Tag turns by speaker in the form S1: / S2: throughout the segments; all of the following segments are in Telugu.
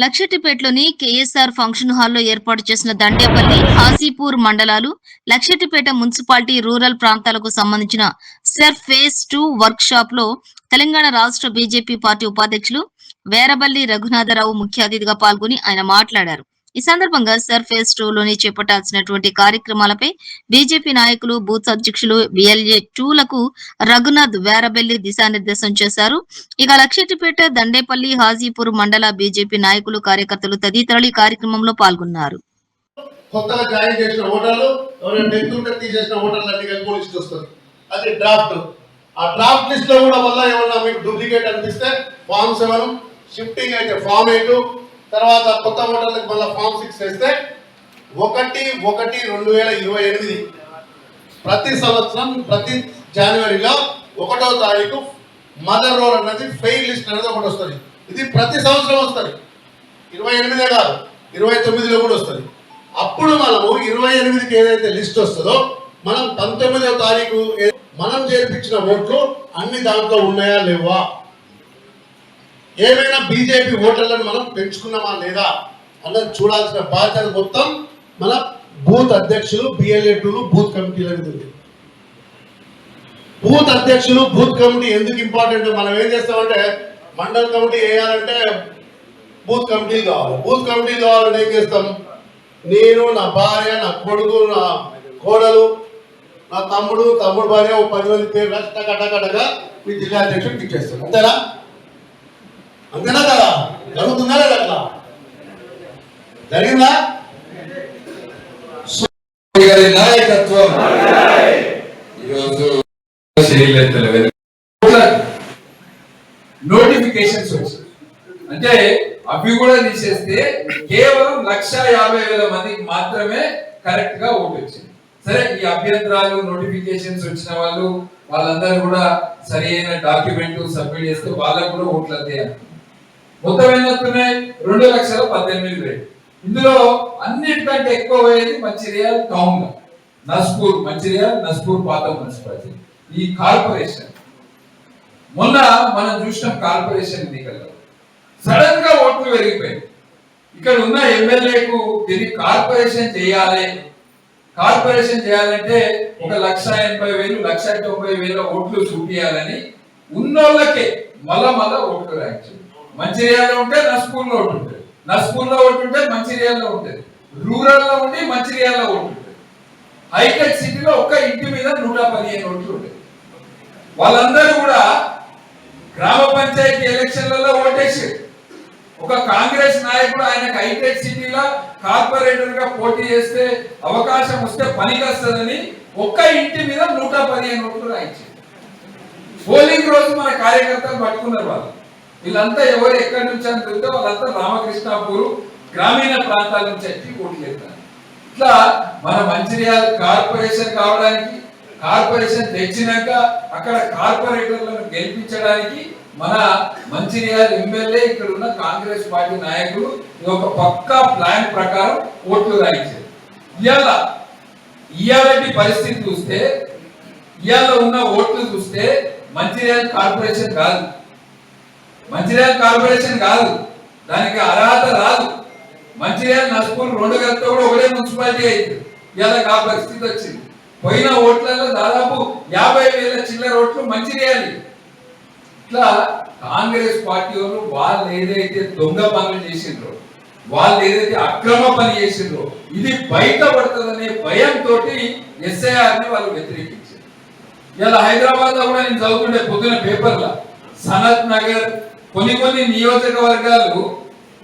S1: లక్షెట్టిపేటలోని కేఎస్ఆర్ ఫంక్షన్ హాల్లో ఏర్పాటు చేసిన దండేపల్లి, హాజీపూర్ మండలాలు, లక్షెట్టిపేట మున్సిపాలిటీ రూరల్ ప్రాంతాలకు సంబంధించిన సెర్ఫ్ ఫేజ్ 2 వర్క్ షాప్ లో తెలంగాణ రాష్ట్ర బీజేపీ పార్టీ ఉపాధ్యక్షులు వేరబల్లి రఘునాథరావు ముఖ్య అతిథిగా పాల్గొని ఆయన మాట్లాడారు. ఈ సందర్భంగా సెర్ఫ్ ఫేజ్ 2 లోని చేపట్టాల్సినటువంటి కార్యక్రమాలపై బీజేపీ నాయకులు, బూత్ అధ్యక్షులు, బిఎల్ఏ 2 లకు రఘునాథ్, వేరబెల్లి దిశానిర్దేశం చేశారు. ఇక లక్షెట్టిపేట, దండేపల్లి, హాజీపూర్ మండల బీజేపీ నాయకులు, కార్యకర్తలు తదితరులు ఈ కార్యక్రమంలో పాల్గొన్నారు.
S2: కొత్తగా జాయిన్ చేసిన ఓటర్లు ఎవరైనా డెత్ ఉంటే తీసేసిన ఓటర్లు అన్ని కలిపి లిస్ట్ వస్తుంది. అది డ్రాఫ్ట్. ఆ డ్రాఫ్ట్ లిస్ట్ లో కూడా వల్ల ఏమన్నా మీకు డూప్లికేట్ అనిపిస్తే ఫామ్ 7, షిఫ్టింగ్ అయితే ఫామ్ 8, తర్వాత కొత్త ఓటర్లకు మళ్ళీ ఫామ్ 6 వేస్తే 1/1/2028 ప్రతి సంవత్సరం ప్రతి జనవరిలో 1వ తారీఖు మదర్ రోల్ అన్నది ఫెయిల్ లిస్ట్ అనేది ఒకటి వస్తుంది. ఇది ప్రతి సంవత్సరం వస్తుంది. 28 కాదు, 29లో కూడా వస్తుంది. అప్పుడు మనము 28కి ఏదైతే లిస్ట్ వస్తుందో మనం 19వ తారీఖు మనం చేర్పించిన ఓట్లు అన్ని దాంట్లో ఉన్నాయా లేవా, ఏమైనా బీజేపీ ఓటర్లను మనం పెంచుకున్నామా లేదా అన్నది చూడాల్సిన బాధ్యత మొత్తం మన బూత్ అధ్యక్షులు, బిఎల్ఏ 2లు, బూత్ కమిటీలు అనేది. బూత్ అధ్యక్షులు, బూత్ కమిటీ ఎందుకు ఇంపార్టెంట్? మనం ఏం చేస్తామంటే మండల్ కమిటీ వేయాలంటే బూత్ కమిటీలు కావాలి. బూత్ కమిటీలు కావాలంటే ఏం చేస్తాం? నేను, నా భార్య, నా కొడుకు, నా కోడలు, నా తమ్ముడు భార్య, 10 మంది పేరు టకటకటగా మీ జిల్లా అధ్యక్షుడికి ఇచ్చేస్తాం. అంతేనా? అంతేనా కదా? జరుగుతుందా లేదా? అట్లా జరిగిందా?
S3: నాయకత్వం ఈరోజు నోటిఫికేషన్స్ వచ్చాయి అంటే అవి కూడా తీసేస్తే కేవలం 150,000 మందికి మాత్రమే కరెక్ట్ గా ఓటు వచ్చింది. సరే, ఈ అభ్యంతరాలు, నోటిఫికేషన్స్ వచ్చిన వాళ్ళందరూ కూడా సరి అయిన డాక్యుమెంట్ సబ్మిట్ చేస్తే వాళ్ళకు కూడా ఓట్లు అంతే. మొత్తం ఎన్నొస్తున్నాయి? 2,18,000. ఇందులో అన్నిటికంటే ఎక్కువ పోయేది మంచిర్యాల టౌన్ లో, నస్పూర్, మంచిర్యాల నస్పూర్ పాత మున్సిపాలిటీ. ఈ కార్పొరేషన్ మొన్న మనం చూసిన కార్పొరేషన్ ఎన్నికల్లో సడన్ గా ఓట్లు పెరిగిపోయింది. ఇక్కడ ఉన్న ఎమ్మెల్యేకు దీన్ని కార్పొరేషన్ చేయాలి, కార్పొరేషన్ చేయాలంటే 1,80,000, 1,90,000 ఓట్లు చూపించాలని ఉన్నోళ్ళకే మళ్ళా ఓట్లు రాయించారు. మంచిర్యాలలో ఉంటే నస్పూర్లో ఓటు ఉంటుంది, నస్పూర్లో ఓటు ఉంటే మంచిర్యాలలో ఉంటుంది, రూరల్ లో ఉండి మంచిర్యాలలో ఓటు ఉంటుంది. హైటెక్ సిటీలో ఒక్క ఇంటి మీద 115 ఓట్లు ఉంటాయి. వాళ్ళందరూ కూడా గ్రామ పంచాయతీ ఎలక్షన్లలో ఓటేసారు. ఒక కాంగ్రెస్ నాయకుడు ఆయనకు హైటెక్ సిటీలో కార్పొరేటర్ గా పోటీ చేస్తే అవకాశం వస్తే పనికి వస్తుందని ఒక్క ఇంటి మీద 115 ఓట్లు రాయించారు. పోలింగ్ రోజు మన కార్యకర్తలు పట్టుకున్నారు. వీళ్ళంతా ఎవరు ఎక్కడి నుంచి అని తెలిస్తే వాళ్ళంతా రామకృష్ణాపూర్ గ్రామీణ ప్రాంతాల నుంచి వచ్చి ఓట్లు వేస్తారు. ఇట్లా మన మంచిర్యాల కార్పొరేషన్ కావడానికి, కార్పొరేషన్ తెచ్చినాక అక్కడ కార్పొరేటర్లను గెలిపించడానికి మన మంచిర్యాల ఎమ్మెల్యే, ఇక్కడ ఉన్న కాంగ్రెస్ పార్టీ నాయకులు ఒక పక్కా ప్లాన్ ప్రకారం ఓట్లు రాయించారు. ఇవాళ పరిస్థితి చూస్తే, ఇవాళ ఉన్న ఓట్లు చూస్తే మంచిర్యాల కార్పొరేషన్ కాదు, మంచిర్యాల కార్పొరేషన్ కాదు, దానికి అర్హత రాదు. మంచిర్యాల నస్పూర్ 2 కలిపితే కూడా ఒకటే మున్సిపాలిటీ అయితే ఇవాళ ఆ పరిస్థితి వచ్చింది. పోయిన ఓట్లలో దాదాపు 50,000 చిల్లర ఓట్లు మంచిర్యాలి. ఇట్లా కాంగ్రెస్ పార్టీ వాళ్ళు ఏదైతే దొంగ పనులు చేసిండ్రో, వాళ్ళు ఏదైతే అక్రమ పని చేసిండ్రో ఇది బయటపడుతుందనే భయంతో ఎస్ఐఆర్ ని వాళ్ళు వ్యతిరేకించారు. ఇలా హైదరాబాద్ లో కూడా నేను చదువుతుండే పొద్దున పేపర్లో సనత్ నగర్ కొన్ని నియోజకవర్గాలు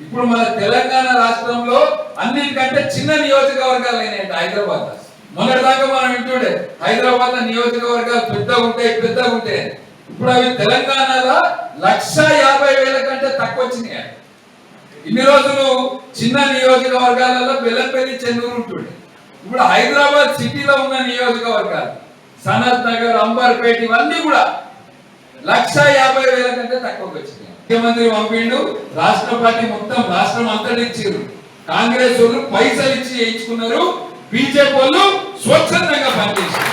S3: ఇప్పుడు మన తెలంగాణ రాష్ట్రంలో అన్నిటికంటే చిన్న నియోజకవర్గాలు అయినాయి. హైదరాబాద్ మొన్నటిదాకా మనం వింటుండే హైదరాబాద్ లో నియోజకవర్గాలు పెద్దగా ఉంటాయి. ఇప్పుడు అవి తెలంగాణలో 150,000 కంటే తక్కువ వచ్చినాయి. ఇన్ని రోజులు చిన్న నియోజకవర్గాలలో బెల్లంపల్లి, చెన్నూరు ఉంటుండే. ఇప్పుడు హైదరాబాద్ సిటీలో ఉన్న నియోజకవర్గాలు సనత్ నగర్, అంబర్పేట ఇవన్నీ కూడా 150,000 కంటే తక్కువ వచ్చినాయి. ముఖ్యమంత్రి పంపిండు, రాష్ట్ర పార్టీ మొత్తం రాష్ట్రం అంతటి ఇచ్చారు. కాంగ్రెస్ వాళ్ళు పైసలు ఇచ్చి చేయించుకున్నారు, బీజేపీ వాళ్ళు స్వచ్ఛందంగా పనిచేశారు.